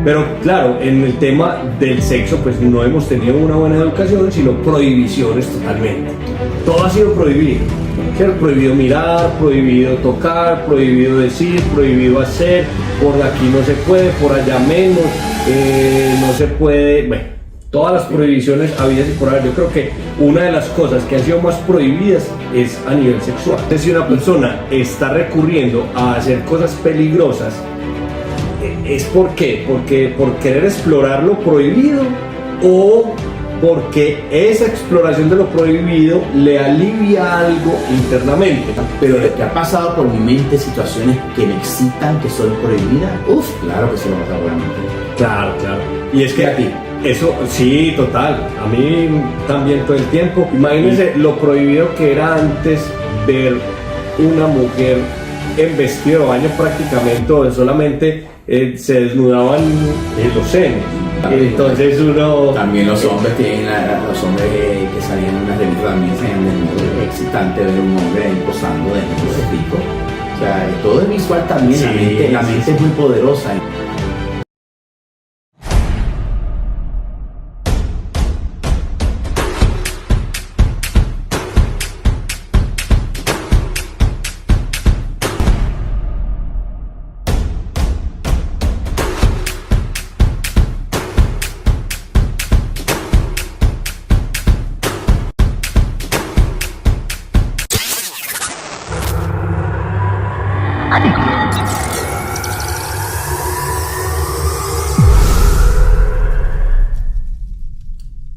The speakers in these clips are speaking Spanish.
Pero claro, en el tema del sexo pues no hemos tenido una buena educación, sino prohibiciones totalmente. Todo ha sido prohibido. ¿Cierto? Prohibido mirar, prohibido tocar, prohibido decir, prohibido hacer, por aquí no se puede, por allá menos, no se puede, bueno, todas las prohibiciones habidas y por haber. Yo creo que una de las cosas que han sido más prohibidas es a nivel sexual. Entonces, si una persona está recurriendo a hacer cosas peligrosas, ¿es por qué? Porque por querer explorar lo prohibido o porque esa exploración de lo prohibido le alivia algo internamente. Pero lo que ha pasado por mi mente, situaciones que me excitan, que son prohibidas, claro que se me pasa por la mente. Claro. Y es que a ti. Eso, sí, total. A mí también todo el tiempo. Imagínense lo prohibido que era antes ver una mujer en vestido de baño prácticamente, o solamente se desnudaban los senos. Entonces uno... También los hombres tienen, los hombres que salían en las revistas también salían desnudos. Es excitante ver un hombre ahí posando desnudo de rico. O sea, todo es visual también, sí, la mente es muy poderosa.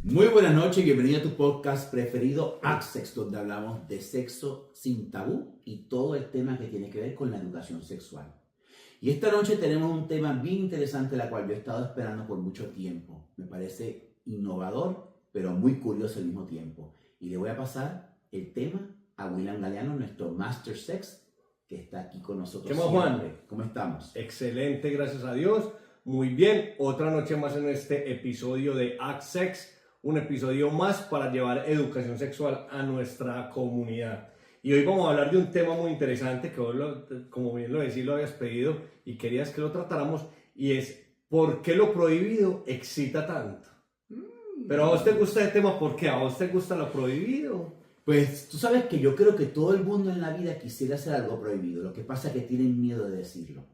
Muy buenas noches y bienvenido a tu podcast preferido, Access, donde hablamos de sexo sin tabú y todo el tema que tiene que ver con la educación sexual. Y esta noche tenemos un tema bien interesante, la cual yo he estado esperando por mucho tiempo. Me parece innovador, pero muy curioso al mismo tiempo. Y le voy a pasar el tema a William Galeano, nuestro Master Sex, que está aquí con nosotros. ¿Qué más, Juan? ¿Cómo estamos? Excelente, gracias a Dios. Muy bien, otra noche más en este episodio de Access. Un episodio más para llevar educación sexual a nuestra comunidad. Y hoy vamos a hablar de un tema muy interesante que vos, como bien lo decís, lo habías pedido y querías que lo tratáramos, y es ¿por qué lo prohibido excita tanto? Pero a vos te gusta el tema, ¿por qué? ¿A vos te gusta lo prohibido? Pues tú sabes que yo creo que todo el mundo en la vida quisiera hacer algo prohibido. Lo que pasa es que tienen miedo de decirlo.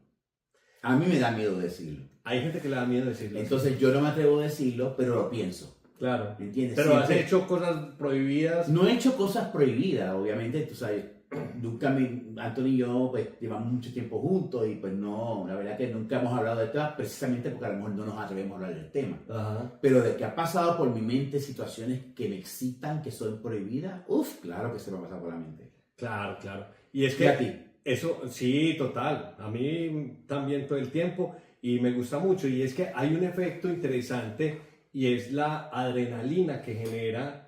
A mí me da miedo decirlo. Hay gente que le da miedo decirlo. Entonces yo no me atrevo a decirlo, pero lo pienso. Claro. ¿Me entiendes? Pero siempre... has hecho cosas prohibidas. No he hecho cosas prohibidas, obviamente, tú sabes. Anthony y yo pues llevamos mucho tiempo juntos y pues no, la verdad que nunca hemos hablado de temas precisamente porque a lo mejor no nos atrevemos a hablar del tema. Ajá. Pero de que ha pasado por mi mente situaciones que me excitan, que son prohibidas, claro que se me ha pasado por la mente. Claro. Y es que a ti. Eso, sí, total. A mí también todo el tiempo y me gusta mucho. Y es que hay un efecto interesante y es la adrenalina que genera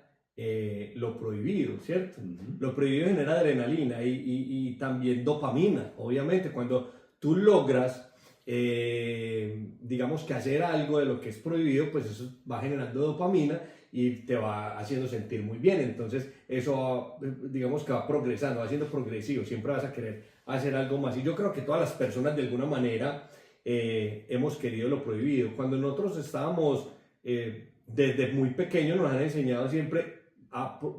lo prohibido, ¿cierto? Uh-huh. Lo prohibido genera adrenalina y también dopamina, obviamente. Cuando tú logras, digamos que hacer algo de lo que es prohibido, pues eso va generando dopamina y te va haciendo sentir muy bien. Entonces eso, digamos que va progresando, va siendo progresivo. Siempre vas a querer hacer algo más. Y yo creo que todas las personas de alguna manera hemos querido lo prohibido. Cuando nosotros estábamos... desde muy pequeños nos han enseñado siempre,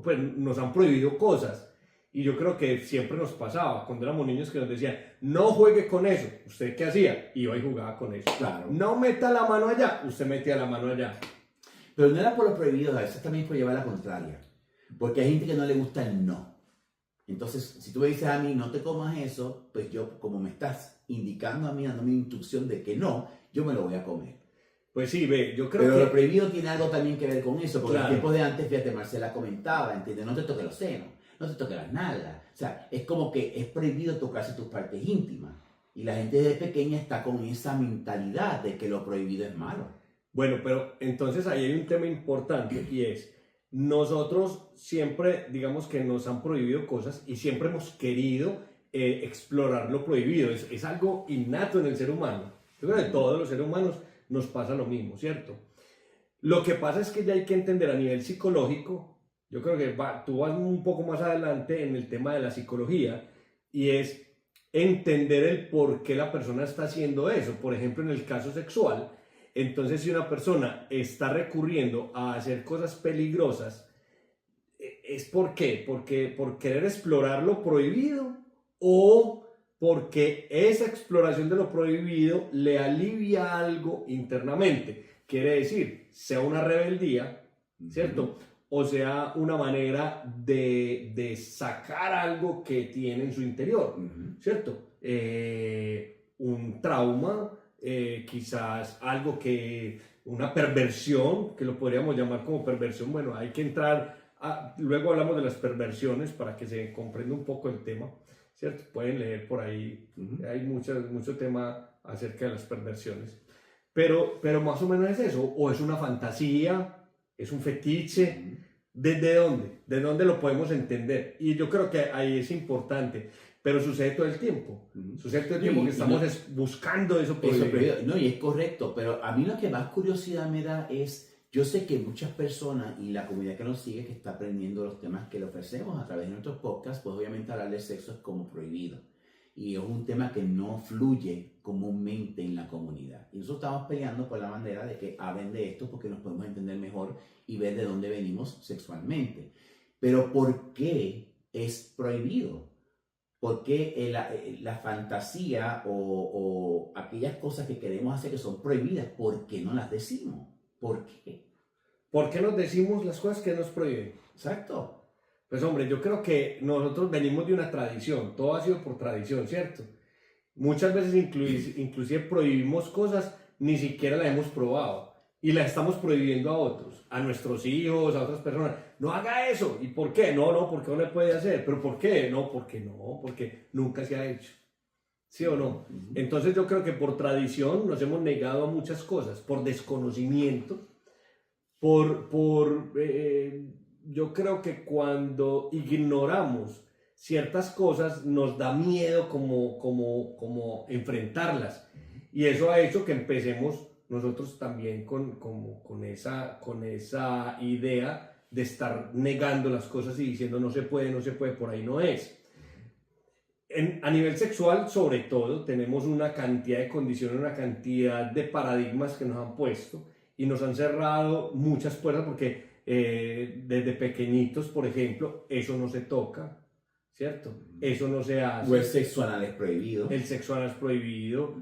pues nos han prohibido cosas, y yo creo que siempre nos pasaba cuando éramos niños que nos decían no juegue con eso. ¿Usted qué hacía? Iba y jugaba con eso. Claro. No meta la mano allá. Usted metía la mano allá. Pero no era por lo prohibido, a veces también por llevar la contraria, porque hay gente que no le gusta el no. Entonces, si tú me dices a mí no te comas eso, pues yo, como me estás indicando a mí, dándome instrucción de que no, yo me lo voy a comer. Pues sí, ve, yo creo pero que... lo prohibido tiene algo también que ver con eso, porque claro. En tiempos de antes, fíjate, Marcela comentaba, ¿entiendes? No te toques los senos, no te toques las nalgas. O sea, es como que es prohibido tocarse tus partes íntimas. Y la gente desde pequeña está con esa mentalidad de que lo prohibido es malo. Bueno, pero entonces ahí hay un tema importante y es, nosotros siempre, digamos que nos han prohibido cosas y siempre hemos querido explorar lo prohibido. Es algo innato en el ser humano. Yo creo que todos los seres humanos nos pasa lo mismo, ¿cierto? Lo que pasa es que ya hay que entender a nivel psicológico, yo creo que tú vas un poco más adelante en el tema de la psicología, y es entender el por qué la persona está haciendo eso. Por ejemplo, en el caso sexual, Entonces, si una persona está recurriendo a hacer cosas peligrosas, ¿es por qué? ¿Por querer explorar lo prohibido o porque esa exploración de lo prohibido le alivia algo internamente? Quiere decir, sea una rebeldía, ¿cierto? O sea una manera de sacar algo que tiene en su interior, ¿cierto? Un trauma, quizás algo una perversión, que lo podríamos llamar como perversión. Bueno, hay que entrar, luego hablamos de las perversiones para que se comprenda un poco el tema, ¿cierto? Pueden leer por ahí, hay mucho tema acerca de las perversiones. Pero más o menos es eso, o es una fantasía, es un fetiche. ¿Desde dónde? ¿De dónde lo podemos entender? Y yo creo que ahí es importante, pero sucede todo el tiempo. Sucede todo el tiempo que estamos buscando eso prohibido. No, y es correcto, pero a mí lo que más curiosidad me da es, yo sé que muchas personas y la comunidad que nos sigue, que está aprendiendo los temas que le ofrecemos a través de nuestros podcasts, pues obviamente hablar de sexo es como prohibido. Y es un tema que no fluye comúnmente en la comunidad. Y nosotros estamos peleando por la manera de que hablen de esto porque nos podemos entender mejor y ver de dónde venimos sexualmente. Pero ¿por qué es prohibido? ¿Por qué la fantasía o aquellas cosas que queremos hacer que son prohibidas, por qué no las decimos? ¿Por qué? ¿Por qué nos decimos las cosas que nos prohíben? Exacto. Pues hombre, yo creo que nosotros venimos de una tradición, todo ha sido por tradición, ¿cierto? Muchas veces inclusive prohibimos cosas, ni siquiera las hemos probado y las estamos prohibiendo a otros, a nuestros hijos, a otras personas. No haga eso. ¿Y por qué? No, porque no le puede hacer. ¿Pero por qué? No, porque nunca se ha hecho. ¿Sí o no? Entonces yo creo que por tradición nos hemos negado a muchas cosas, por desconocimiento, yo creo que cuando ignoramos ciertas cosas nos da miedo como enfrentarlas, y eso ha hecho que empecemos nosotros también con esa idea de estar negando las cosas y diciendo no se puede, por ahí no es. A nivel sexual, sobre todo, tenemos una cantidad de condiciones, una cantidad de paradigmas que nos han puesto y nos han cerrado muchas puertas porque desde pequeñitos, por ejemplo, eso no se toca, ¿cierto? Eso no se hace. O el sexo anal es prohibido. El sexo anal es prohibido.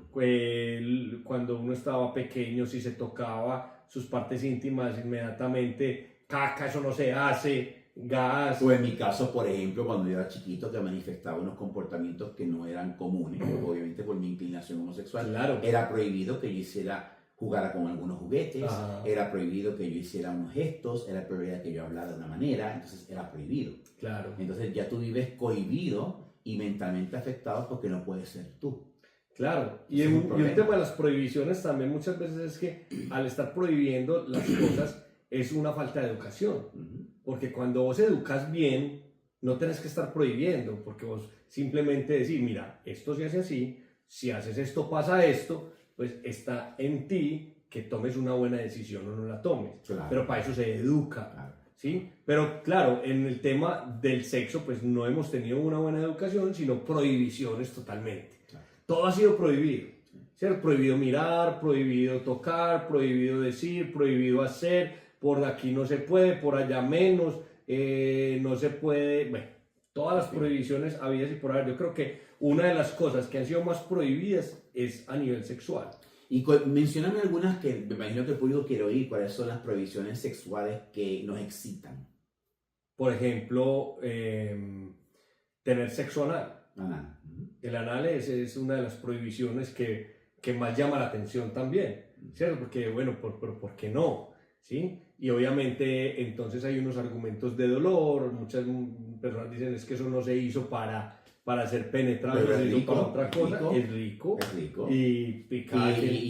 Cuando uno estaba pequeño, si se tocaba sus partes íntimas, inmediatamente, caca, eso no se hace. Gas. O en mi caso, por ejemplo, cuando yo era chiquito, que manifestaba unos comportamientos que no eran comunes, obviamente por mi inclinación homosexual, claro. Era prohibido que yo jugara con algunos juguetes, era prohibido que yo hiciera unos gestos, era prohibido que yo hablara de una manera, entonces era prohibido. Claro. Entonces ya tú vives cohibido y mentalmente afectado porque no puedes ser tú. Claro, y un tema de las prohibiciones también muchas veces es que al estar prohibiendo las cosas es una falta de educación. Porque cuando vos educas bien, no tenés que estar prohibiendo, porque vos simplemente decís, mira, esto se hace así, si haces esto pasa esto, pues está en ti que tomes una buena decisión o no la tomes. Claro. Pero para eso se educa, claro. ¿Sí? Pero claro, en el tema del sexo, pues no hemos tenido una buena educación, sino prohibiciones totalmente. Claro. Todo ha sido prohibido. ¿Cierto? Prohibido mirar, prohibido tocar, prohibido decir, prohibido hacer. Por aquí no se puede, por allá menos, no se puede, bueno, todas las prohibiciones habidas y por haber. Yo creo que una de las cosas que han sido más prohibidas es a nivel sexual. Y mencióname algunas que me imagino que el público quiere oír, cuáles son las prohibiciones sexuales que nos excitan. Por ejemplo, tener sexo anal. Anal. El anal es una de las prohibiciones que más llama la atención también, ¿cierto? Porque, bueno, ¿por qué no? ¿Sí? Y obviamente entonces hay unos argumentos de dolor, muchas personas dicen es que eso no se hizo para ser penetrado, se hizo para otra cosa, es rico. Y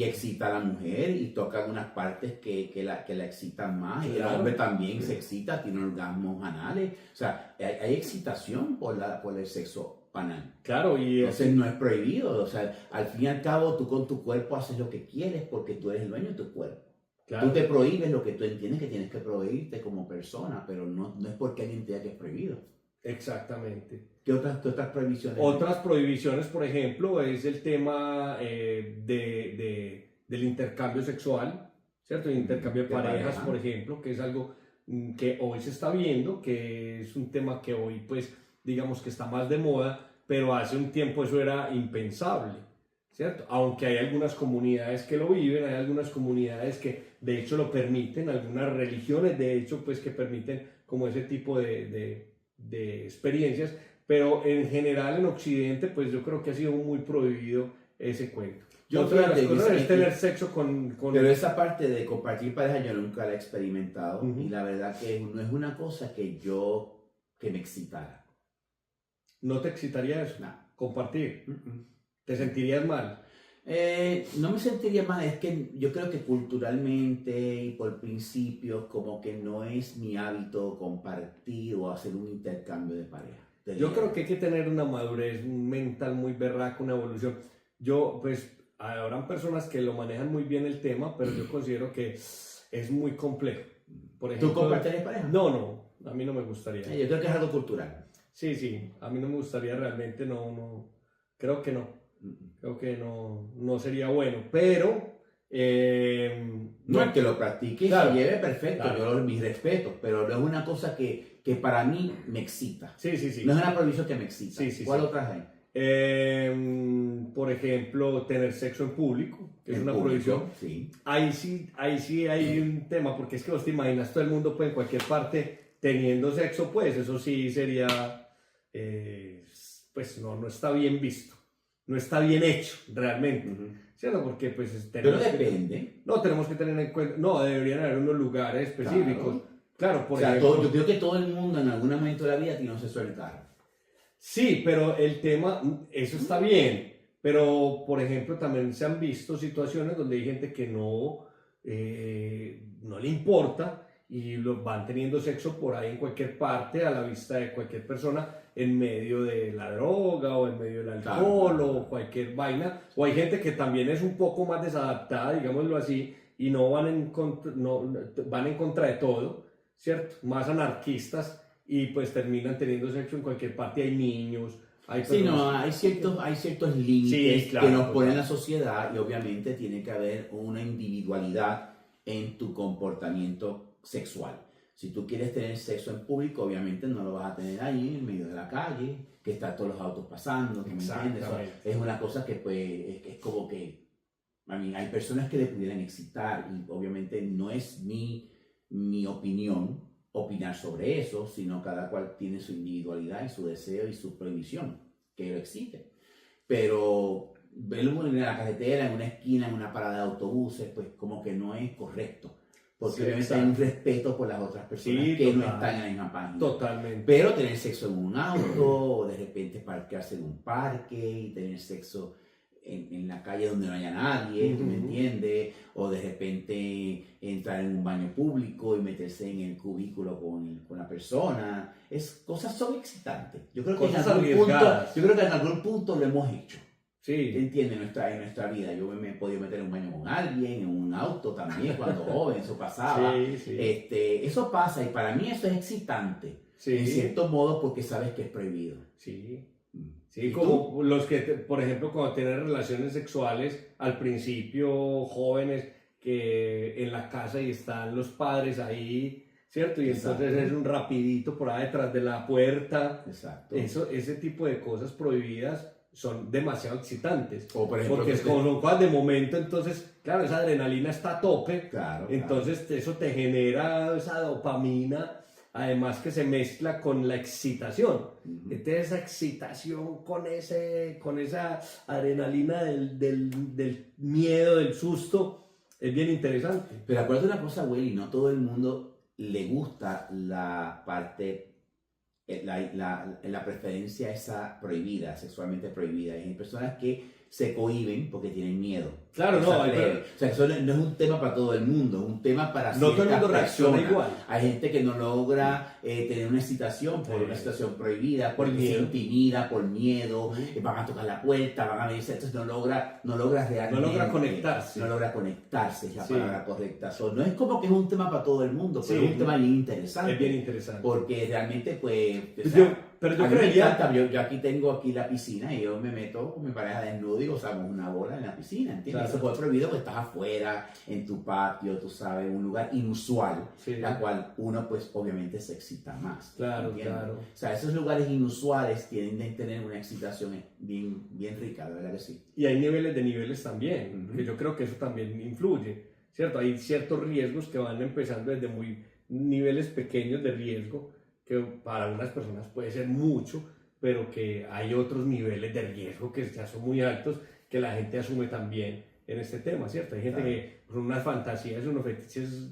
excita a la mujer y toca unas partes que la excitan más, y el hombre también se excita, tiene orgasmos anales, o sea, hay excitación por el sexo anal. Claro, y entonces no es prohibido, o sea, al fin y al cabo tú con tu cuerpo haces lo que quieres porque tú eres el dueño de tu cuerpo. Claro. Tú te prohíbes lo que tú entiendes que tienes que prohibirte como persona, pero no es porque alguien te diga que es prohibido. Exactamente. ¿Qué otras prohibiciones? Otras prohibiciones, por ejemplo, es el tema de del intercambio sexual, ¿cierto? El intercambio de De parejas, pareja. por ejemplo, que es algo que hoy se está viendo, que es un tema que hoy, pues, digamos que está más de moda, pero hace un tiempo eso era impensable, ¿cierto? Aunque hay algunas comunidades que lo viven, hay algunas comunidades que de hecho lo permiten, algunas religiones de hecho, pues, que permiten como ese tipo de experiencias, pero en general en Occidente, pues yo creo que ha sido muy prohibido ese cuento. Otra de las cosas es tener sexo con... Pero esa parte de compartir pareja yo nunca la he experimentado Ujú. y la verdad que no es una cosa que me excitara. ¿No te excitaría eso? No. Compartir. ¿Te sentirías mal? No me sentiría mal, es que yo creo que culturalmente y por principios como que no es mi hábito compartir o hacer un intercambio de pareja. Yo creo que hay que tener una madurez mental muy berraca, una evolución. Yo, pues, habrán personas que lo manejan muy bien el tema, pero yo considero que es muy complejo. Por ejemplo, ¿Tú compartirías pareja? No, a mí no me gustaría. Yo creo que es algo cultural. Sí, a mí no me gustaría realmente, creo que no. Creo que no sería bueno, pero... No es que lo practique y claro, se lleve perfecto, claro. yo mis respetos, pero no es una cosa que para mí me excita. Sí. No es una prohibición que me excita. Sí. ¿Cuál otra hay? Por ejemplo, tener sexo en público, que es En una público, prohibición. sí. Ahí sí hay un tema, porque es que vos te imaginas todo el mundo pues, en cualquier parte teniendo sexo, pues eso sí sería, pues no está bien visto, no está bien hecho realmente, ¿cierto? Porque pues Pero depende. tenemos que tener en cuenta, deberían haber unos lugares específicos. Claro, por ejemplo. Yo creo que todo el mundo en algún momento de la vida tiene un sexo del carro. Sí, pero el tema, eso está bien, pero por ejemplo también se han visto situaciones donde hay gente que no le importa y van teniendo sexo por ahí en cualquier parte, a la vista de cualquier persona, en medio de la droga o en medio del alcohol o cualquier vaina. O hay gente que también es un poco más desadaptada, digámoslo así, y no van en contra de todo, ¿cierto? Más anarquistas. Y pues terminan teniendo sexo en cualquier parte, hay niños, hay personas... hay ciertos límites Sí, claro, que nos pone la sociedad y obviamente tiene que haber una individualidad en tu comportamiento sexual. Si tú quieres tener sexo en público, obviamente no lo vas a tener ahí en medio de la calle, que están todos los autos pasando, ¿me entiendes? Eso es una cosa que pues es como que, hay personas que le pudieran excitar y obviamente no es mi opinión opinar sobre eso, sino cada cual tiene su individualidad y su deseo y su prohibición, que lo existe. Pero verlo en la carretera, en una esquina, en una parada de autobuses, pues como que no es correcto. Porque obviamente hay un respeto por las otras personas que no están en la misma página. Totalmente. Pero tener sexo en un auto, o de repente parquearse en un parque y tener sexo en la calle donde no haya nadie, ¿tú me entiendes? O de repente entrar en un baño público y meterse en el cubículo con la persona. Cosas son excitantes. Yo creo que en algún punto lo hemos hecho. Sí. ¿Entiendes? En nuestra vida. Yo me he podido meter en un baño con alguien, en un auto también, cuando joven, eso pasaba. Sí. Eso pasa y para mí eso es excitante. Sí. En cierto modo porque sabes que es prohibido. Sí, como los que, por ejemplo, cuando tienen relaciones sexuales al principio, jóvenes, que en la casa y están los padres ahí, ¿cierto? Y entonces es un rapidito por ahí detrás de la puerta. Exacto. Ese tipo de cosas prohibidas son demasiado excitantes. O por ejemplo, porque como son cosas de momento, entonces, claro, esa adrenalina está a tope. Claro. Entonces eso te genera esa dopamina. Además que se mezcla con la excitación. Entonces esa excitación con esa adrenalina del miedo, del susto, es bien interesante. Pero acuérdate una cosa, Willy, no todo el mundo le gusta la parte, la preferencia esa prohibida, sexualmente prohibida. Hay personas que se cohíben porque tienen miedo. Claro, no. O sea, eso no es un tema para todo el mundo, es un tema para no todo el mundo reacciona igual. Hay gente que no logra tener una excitación por una situación prohibida, porque se intimida, por miedo, van a tocar la puerta, van a venirse, entonces no logra realmente. No logra conectarse. No logra conectarse, es la palabra correcta. No es como que es un tema para todo el mundo, pero es un tema bien interesante. Es bien interesante. Porque realmente, pues... Pero yo a mí me creería... encanta, yo aquí tengo aquí la piscina y yo me meto con mi pareja desnudo y gozamos una bola en la piscina, ¿entiendes? Claro. Eso fue prohibido porque estás afuera, en tu patio, tú sabes, un lugar inusual, Sí. la cual uno pues obviamente se excita más. Claro, ¿entiendes? claro. O sea, esos lugares inusuales tienden a tener una excitación bien, bien rica, de verdad que sí. Y hay niveles de niveles también, Ujú. que yo creo que eso también influye, ¿cierto? Hay ciertos riesgos que van empezando desde muy niveles pequeños de riesgo, que para unas personas puede ser mucho, pero que hay otros niveles de riesgo que ya son muy altos, que la gente asume también en este tema, ¿cierto? Hay gente Claro. que son unas fantasías, unos fetiches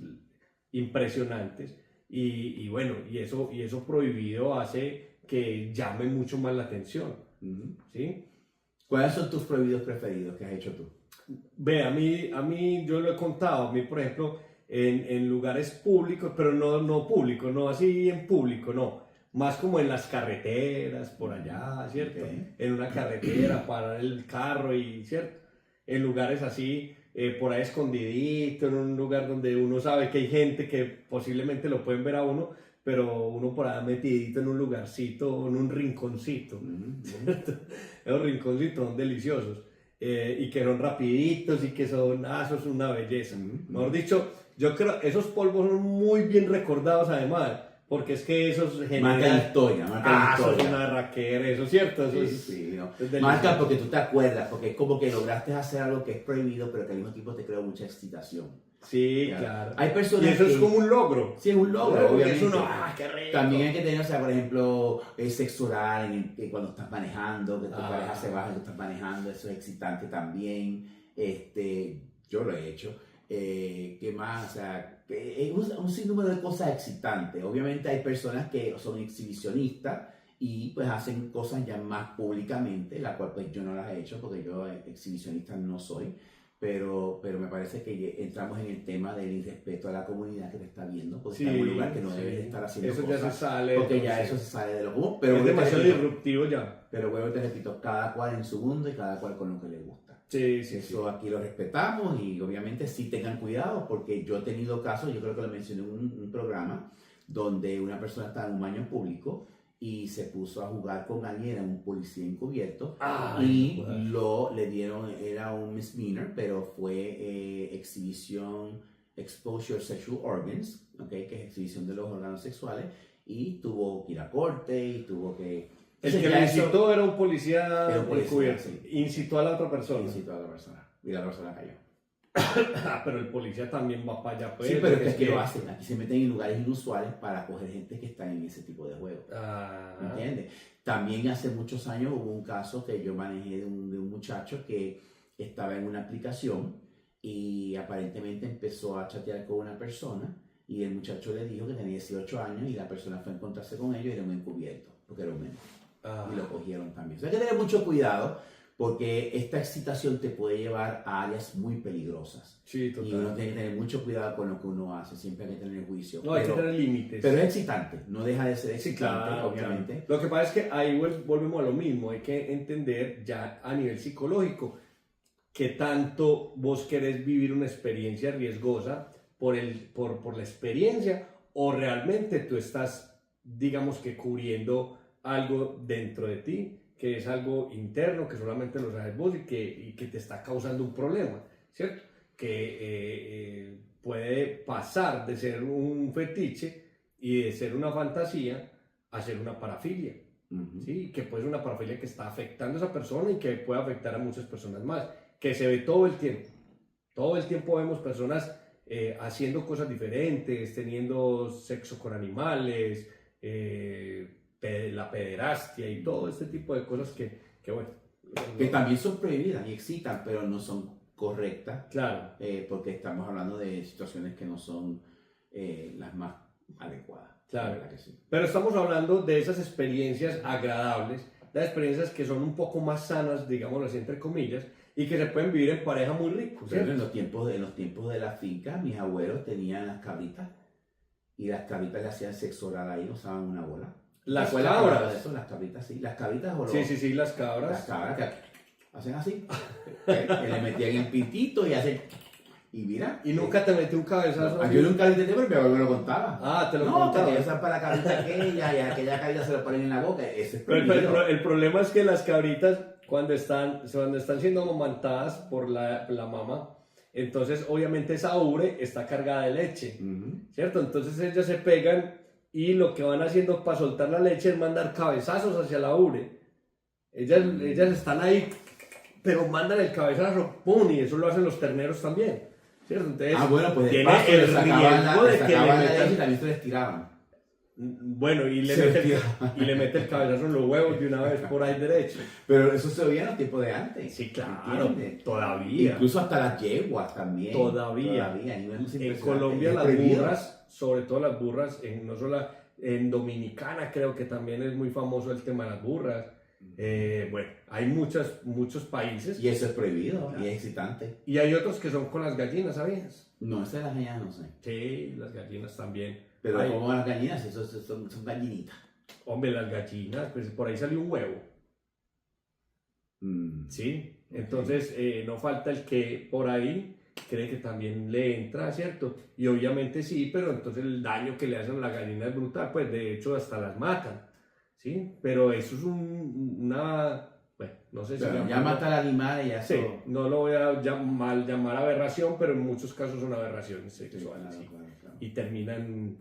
impresionantes, y bueno, y eso prohibido hace que llame mucho más la atención, Ujú. ¿sí? ¿Cuáles son tus prohibidos preferidos que has hecho tú? Ve, a mí yo lo he contado, a mí por ejemplo, en lugares públicos, pero no públicos, no así en público, no, más como en las carreteras, por allá, ¿cierto? Ok. En una carretera, parar el carro y, ¿cierto? En lugares así, por ahí escondidito, en un lugar donde uno sabe que hay gente que posiblemente lo pueden ver a uno, pero uno por ahí metidito en un lugarcito, en un rinconcito, Ujú. ¿cierto? Esos rinconcitos son deliciosos. Y que son rapiditos y que son, eso es una belleza. Mejor dicho, yo creo, esos polvos son muy bien recordados además, porque es que esos Marca la generan... historia, marca la Eso es historia. una raquera, eso es cierto, eso Sí, es... sí, no. es delicioso. Marca porque tú te acuerdas, porque es como que lograste hacer algo que es prohibido, pero que al mismo tiempo te crea mucha excitación. Sí, Ya. claro. Hay personas Y eso es que- como un logro. Sí, es un logro, Porque obviamente. es uno, qué rico. También hay que tener, o sea, por ejemplo, sexo oral que cuando estás manejando, que tu pareja se baja y tú estás manejando, eso es excitante también. Yo lo he hecho. ¿Qué más? O sea, es un sinnúmero de cosas excitantes. Obviamente hay personas que son exhibicionistas y pues hacen cosas ya más públicamente, la cual pues yo no las he hecho porque yo exhibicionista no soy. Pero me parece que entramos en el tema del irrespeto a la comunidad que te está viendo, porque Sí, está en un lugar que no sí. debes de estar haciendo Eso cosas, ya se sale. porque ya entonces, eso se sale de lo común. es Pero vuelvo y te demasiado repito, disruptivo ya. pero vuelvo y te repito, cada cual en su mundo y cada cual con lo que le gusta. Sí, sí, sí. Eso aquí lo respetamos y obviamente sí tengan cuidado, porque yo he tenido casos, yo creo que lo mencioné en un programa, donde una persona estaba en un baño público y se puso a jugar con alguien, era un policía encubierto, y le dieron, era un misdemeanor, pero fue exhibición, exposure sexual organs, ¿okay? Que es exhibición de los órganos sexuales, y tuvo que ir a corte y tuvo que... El que ya lo eso- incitó era un policía Era un policía, encubierto. sí. Incitó a la otra persona. incitó a la persona, y la persona cayó. Pero el policía también va para allá. Pues, Sí, pero porque es que lo hacen. Aquí se meten en lugares inusuales para coger gente que está en ese tipo de juegos. ¿Entiendes? También hace muchos años hubo un caso que yo manejé de un muchacho que estaba en una aplicación y aparentemente empezó a chatear con una persona y el muchacho le dijo que tenía 18 años y la persona fue a encontrarse con ellos y era un encubierto, porque era un menor. Y lo cogieron también. O sea, hay que tener mucho cuidado porque esta excitación te puede llevar a áreas muy peligrosas. Sí, Y uno total. tiene que tener mucho cuidado con lo que uno hace, siempre hay que tener juicio. No, hay que tener límites. Pero es excitante, no deja de ser Sí, excitante, claro, obviamente. claro. Lo que pasa es que ahí volvemos a lo mismo, hay que entender ya a nivel psicológico que tanto vos querés vivir una experiencia riesgosa por la experiencia o realmente tú estás, digamos que cubriendo algo dentro de ti, que es algo interno, que solamente lo sabes vos y que te está causando un problema, ¿cierto? Que puede pasar de ser un fetiche y de ser una fantasía a ser una parafilia, ¿sí? Que puede ser una parafilia que está afectando a esa persona y que puede afectar a muchas personas más, que se ve todo el tiempo. Todo el tiempo vemos personas haciendo cosas diferentes, teniendo sexo con animales, la pederastia y todo este tipo de cosas que bueno. Que también son prohibidas y excitan, pero no son correctas. Claro. Porque estamos hablando de situaciones que no son las más adecuadas. Claro. ¿Verdad que sí? Pero estamos hablando de esas experiencias agradables, de experiencias que son un poco más sanas, digámoslo así, entre comillas, y que se pueden vivir en pareja muy rico, Pero ¿cierto? en los tiempos de la finca, mis abuelos tenían las cabritas y las cabritas le hacían sexo oral ahí, usaban una bola. Las ¿Te acuerdas de cabras. eso? Las cabritas, sí. Las cabritas o los... Sí, las Las cabras. cabras que hacen así. Que le metían el pitito y hacen... Y mira. ¿Y nunca te metí un cabezazo? Yo nunca lo intenté, pero mi abuelo me lo contaba. Ah, te lo no, contaba. No, que para la cabrita aquella y aquella cabrita se lo ponen en la boca. Ese es pero el problema es que las cabritas, cuando están siendo amamantadas por la mamá, entonces obviamente esa ubre está cargada de leche, ¿cierto? Entonces ellas se pegan y lo que van haciendo para soltar la leche es mandar cabezazos hacia la ubre. Ellas están ahí, pero mandan el cabezazo, ¡pum! Y eso lo hacen los terneros también, ¿cierto? Entonces, bueno, pues tiene el riesgo de que le metan... y también se les tiraban. Bueno, y le mete el cabezazo en los huevos de una vez por ahí derecho. Pero eso se veía en los tiempos de antes. Sí, claro, todavía. Incluso hasta las yeguas también. Todavía. En Colombia las burras, sobre todo las burras, no solo en Dominicana creo que también es muy famoso el tema de las burras. Bueno, hay muchos países. Y eso es prohibido, y es excitante. Y hay otros que son con las gallinas, ¿sabías? No, esas de las gallinas no sé. Sí, las gallinas también. Pero como las gallinas, eso son gallinitas. Hombre, las gallinas, pues por ahí salió un huevo. Sí, okay. Entonces no falta el que por ahí cree que también le entra, ¿cierto? Y obviamente sí, pero entonces el daño que le hacen a la gallina es brutal, pues de hecho hasta las matan, ¿sí? Pero eso es una... Bueno, no sé si... Ya mata al animal y ya sí, no lo voy a llamar aberración, pero en muchos casos son aberraciones sexuales, sí, claro. Y terminan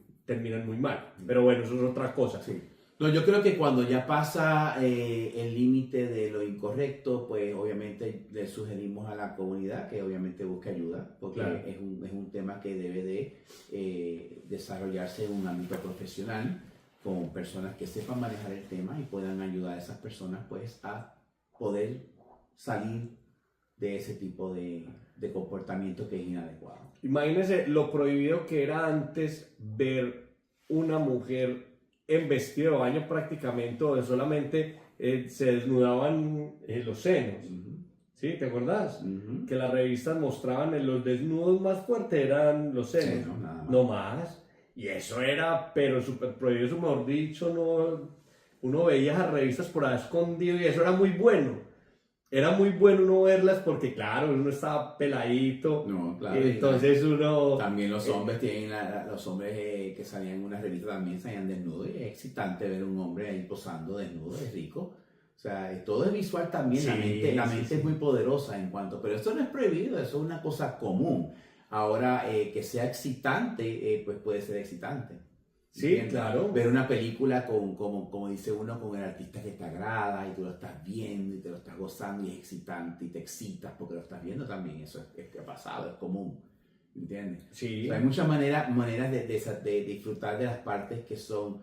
muy mal. Pero bueno, eso es otra cosa. Sí. No, yo creo que cuando ya pasa el límite de lo incorrecto, pues obviamente le sugerimos a la comunidad que obviamente busque ayuda, porque claro, es un tema que debe de desarrollarse en un ámbito profesional, con personas que sepan manejar el tema y puedan ayudar a esas personas pues a poder salir de ese tipo de comportamiento que es inadecuado. Imagínense lo prohibido que era antes ver una mujer en vestido de baño prácticamente, o solamente se desnudaban los senos. ¿Sí? ¿Te acordás? Que las revistas mostraban los desnudos más fuertes eran los senos. Sí, no más. Y eso era, pero súper prohibido, eso mejor dicho, uno veía esas revistas por ahí escondido y eso era muy bueno. Era muy bueno uno verlas porque, claro, uno estaba peladito. No, claro. Entonces uno... También los hombres los hombres que salían en una revista también salían desnudos. Y es excitante ver un hombre ahí posando desnudo, es rico. O sea, todo es visual también. Sí, la mente es muy poderosa en cuanto... Pero esto no es prohibido, eso es una cosa común. Ahora, que sea excitante, pues puede ser excitante. Sí, claro. Ver una película como dice uno, con el artista que te agrada y tú lo estás viendo y te lo estás gozando y es excitante y te excitas porque lo estás viendo también. Eso es que ha pasado, es común. ¿Entiendes? Sí. O sea, hay muchas maneras de disfrutar de las partes que son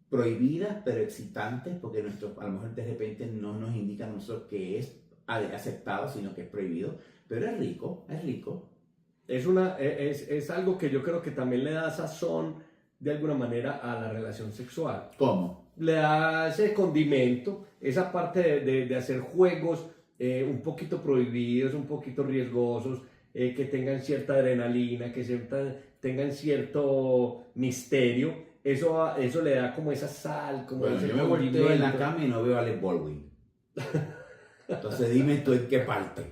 prohibidas pero excitantes, porque a lo mejor de repente no nos indican a nosotros que es aceptado, sino que es prohibido. Pero es rico, es rico. Es algo que yo creo que también le da sazón de alguna manera a la relación sexual. ¿Cómo? Le da ese condimento, esa parte de hacer juegos un poquito prohibidos, un poquito riesgosos, que tengan cierta adrenalina, que tengan cierto misterio. Eso le da como esa sal, como bueno, ese yo me volteo en la cama y no veo a Alec Baldwin. Entonces dime tú en qué parte.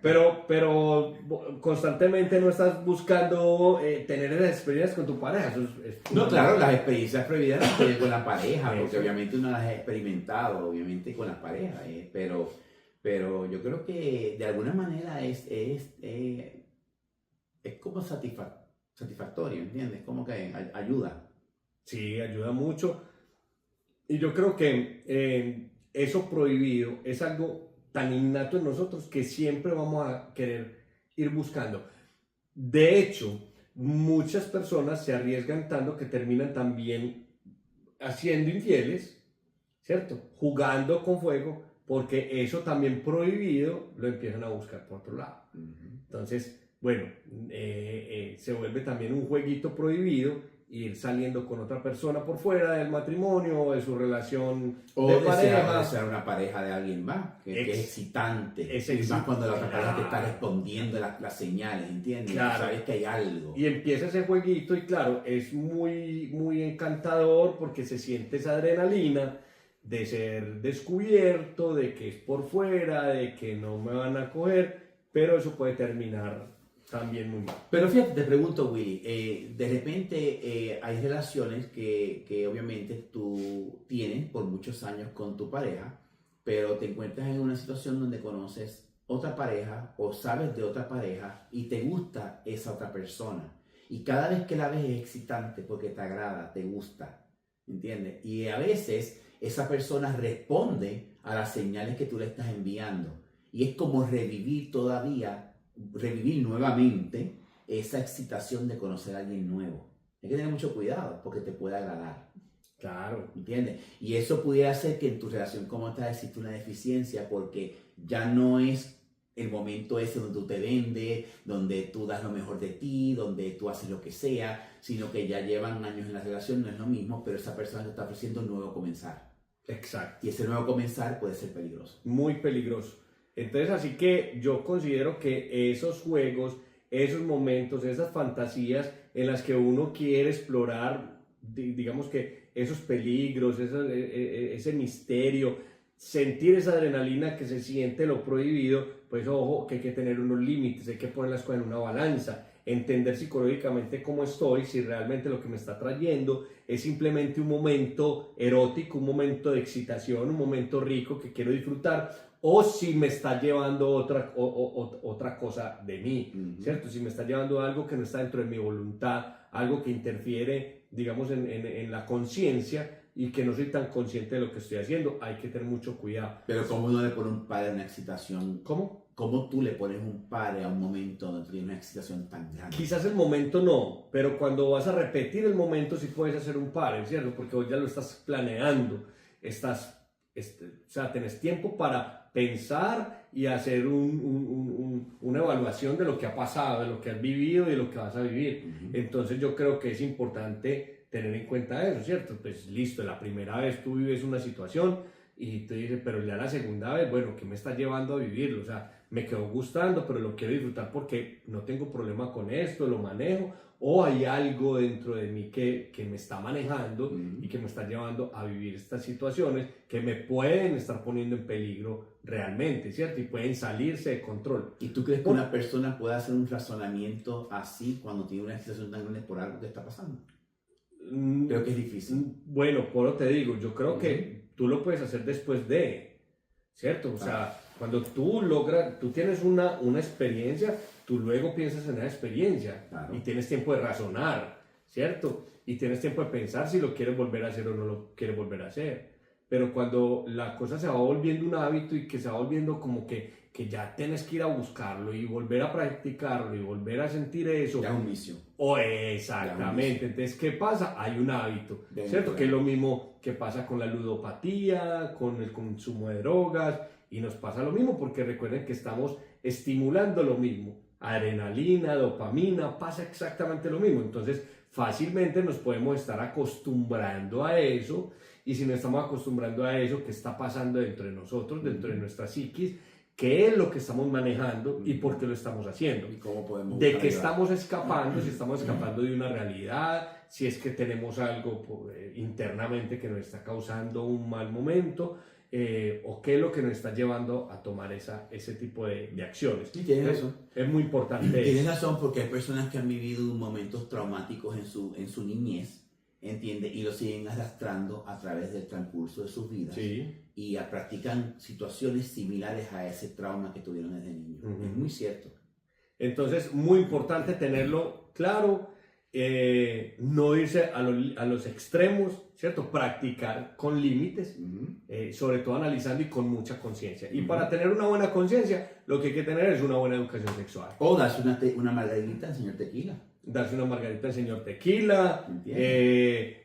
Pero constantemente no estás buscando tener esas experiencias con tu pareja. No, claro, las experiencias prohibidas las tienes con la pareja, porque obviamente uno las ha experimentado, obviamente con las parejas, pero yo creo que de alguna manera es como satisfactorio, ¿entiendes? Como que ayuda. Sí, ayuda mucho. Y yo creo que eso prohibido es algo tan innato en nosotros que siempre vamos a querer ir buscando. De hecho, muchas personas se arriesgan tanto que terminan también haciendo infieles, ¿cierto? Jugando con fuego, porque eso también prohibido lo empiezan a buscar por otro lado. Entonces, bueno, se vuelve también un jueguito prohibido, ir saliendo con otra persona por fuera del matrimonio o de su relación o de pareja. O desear una pareja de alguien más, que es excitante. Es más cuando la otra pareja te está respondiendo las señales, ¿entiendes? Claro. Sabes que hay algo. Y empieza ese jueguito y claro, es muy, muy encantador porque se siente esa adrenalina de ser descubierto, de que es por fuera, de que no me van a coger. pero eso puede terminar también muy mal. Pero fíjate, te pregunto, Willy, de repente hay relaciones que obviamente tú tienes por muchos años con tu pareja, pero te encuentras en una situación donde conoces otra pareja o sabes de otra pareja y te gusta esa otra persona. Y cada vez que la ves es excitante porque te agrada, te gusta, ¿entiendes? Y a veces esa persona responde a las señales que tú le estás enviando. Y es como revivir nuevamente esa excitación de conocer a alguien nuevo. Hay que tener mucho cuidado porque te puede agradar. Claro. ¿Entiendes? Y eso pudiera hacer que en tu relación con otra existe una deficiencia porque ya no es el momento ese donde tú te vendes, donde tú das lo mejor de ti, donde tú haces lo que sea, sino que ya llevan años en la relación, no es lo mismo, pero esa persona te está ofreciendo un nuevo comenzar. Exacto. Y ese nuevo comenzar puede ser peligroso. Muy peligroso. Entonces, así que yo considero que esos juegos, esos momentos, esas fantasías en las que uno quiere explorar, digamos que esos peligros, ese misterio, sentir esa adrenalina que se siente lo prohibido, pues ojo, que hay que tener unos límites, hay que poner las cosas en una balanza, entender psicológicamente cómo estoy, si realmente lo que me está trayendo es simplemente un momento erótico, un momento de excitación, un momento rico que quiero disfrutar, o si me está llevando otra cosa de mí, ¿cierto? Si me está llevando algo que no está dentro de mi voluntad, algo que interfiere, digamos, en la conciencia y que no soy tan consciente de lo que estoy haciendo, hay que tener mucho cuidado. Pero ¿cómo uno le pone un pare a una excitación? ¿Cómo? ¿Cómo tú le pones un pare a un momento donde tú tienes una excitación tan grande? Quizás el momento no, pero cuando vas a repetir el momento sí puedes hacer un pare, ¿cierto? Porque hoy ya lo estás planeando, o sea, tenés tiempo para pensar y hacer una evaluación de lo que ha pasado, de lo que has vivido y de lo que vas a vivir. Entonces yo creo que es importante tener en cuenta eso, ¿cierto? Pues listo, la primera vez tú vives una situación y te dices, pero ya la segunda vez, bueno, ¿qué me está llevando a vivirlo? O sea, me quedó gustando, pero lo quiero disfrutar porque no tengo problema con esto, lo manejo, o hay algo dentro de mí que me está manejando y que me está llevando a vivir estas situaciones que me pueden estar poniendo en peligro realmente, ¿cierto? Y pueden salirse de control. ¿Y tú crees que una persona puede hacer un razonamiento así cuando tiene una excitación tan grande por algo que está pasando? Creo que es difícil. Bueno, por lo te digo, yo creo que tú lo puedes hacer después de, ¿cierto? O sea, cuando tú tienes una experiencia, tú luego piensas en esa experiencia y tienes tiempo de razonar, ¿cierto? Y tienes tiempo de pensar si lo quieres volver a hacer o no lo quieres volver a hacer. Pero cuando la cosa se va volviendo un hábito y que se va volviendo como que ya tienes que ir a buscarlo y volver a practicarlo y volver a sentir eso. Ya es un vicio. Exactamente. Entonces, ¿qué pasa? Hay un hábito, ¿cierto? Que es lo mismo que pasa con la ludopatía, con el consumo de drogas, y nos pasa lo mismo porque recuerden que estamos estimulando lo mismo. Adrenalina, dopamina, pasa exactamente lo mismo. Entonces, fácilmente nos podemos estar acostumbrando a eso, y si no estamos acostumbrando a eso, ¿qué está pasando dentro de nosotros, dentro de nuestra psiquis? ¿Qué es lo que estamos manejando y por qué lo estamos haciendo? ¿Y cómo podemos ¿De qué estamos escapando? Si estamos escapando de una realidad, si es que tenemos algo internamente que nos está causando un mal momento, o qué es lo que nos está llevando a tomar ese tipo de acciones. Sí, tienes razón. Es muy importante. Tienes razón, porque hay personas que han vivido momentos traumáticos en su niñez, ¿entiendes? Y lo siguen arrastrando a través del transcurso de sus vidas. Sí. Y practican situaciones similares a ese trauma que tuvieron desde niños. Es muy cierto. Entonces, muy importante tenerlo claro, no irse a los extremos, ¿cierto? Practicar con límites, sobre todo analizando y con mucha conciencia. Y para tener una buena conciencia, lo que hay que tener es una buena educación sexual. O darse una margarita al señor tequila. Darse una margarita al señor tequila,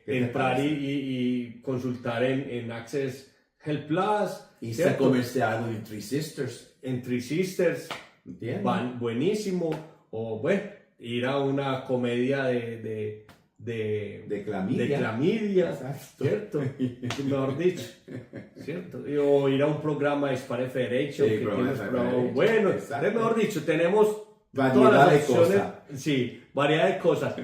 entrar y consultar en Access Health Plus. Y se comerse algo en Three Sisters. En Three Sisters, van buenísimo. O bueno, ir a una comedia de clamidia, Exacto. ¿cierto? Mejor dicho, ¿cierto? O ir a un programa de Spare Federation, sí, que tiene bueno, mejor dicho, tenemos variedad de cosas. Sí, variedad de cosas.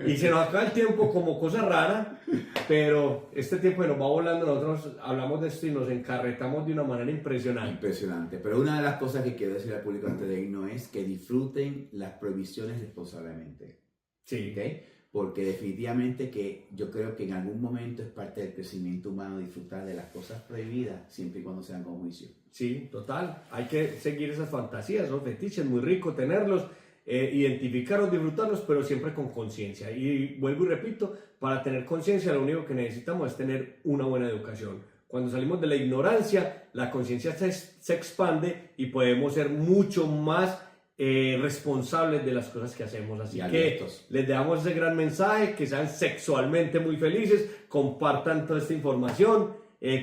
Y se nos acaba el tiempo como cosa rara, pero este tiempo que nos va volando, nosotros hablamos de esto y nos encarretamos de una manera impresionante. Impresionante. Pero una de las cosas que quiero decir al público antes de irnos es que disfruten las prohibiciones responsablemente. Sí. ¿Okay? Porque definitivamente que yo creo que en algún momento es parte del crecimiento humano disfrutar de las cosas prohibidas siempre y cuando sean con juicio. Sí, total. Hay que seguir esas fantasías, esos fetiches, muy rico tenerlos, identificarlos, disfrutarlos, pero siempre con conciencia. Y vuelvo y repito, para tener conciencia lo único que necesitamos es tener una buena educación. Cuando salimos de la ignorancia, la conciencia se expande y podemos ser mucho más responsables de las cosas que hacemos. Así que les dejamos ese gran mensaje, que sean sexualmente muy felices, compartan toda esta información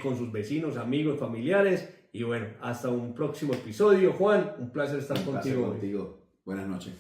con sus vecinos, amigos, familiares, y bueno, hasta un próximo episodio. Juan, un placer estar contigo. Buenas noches.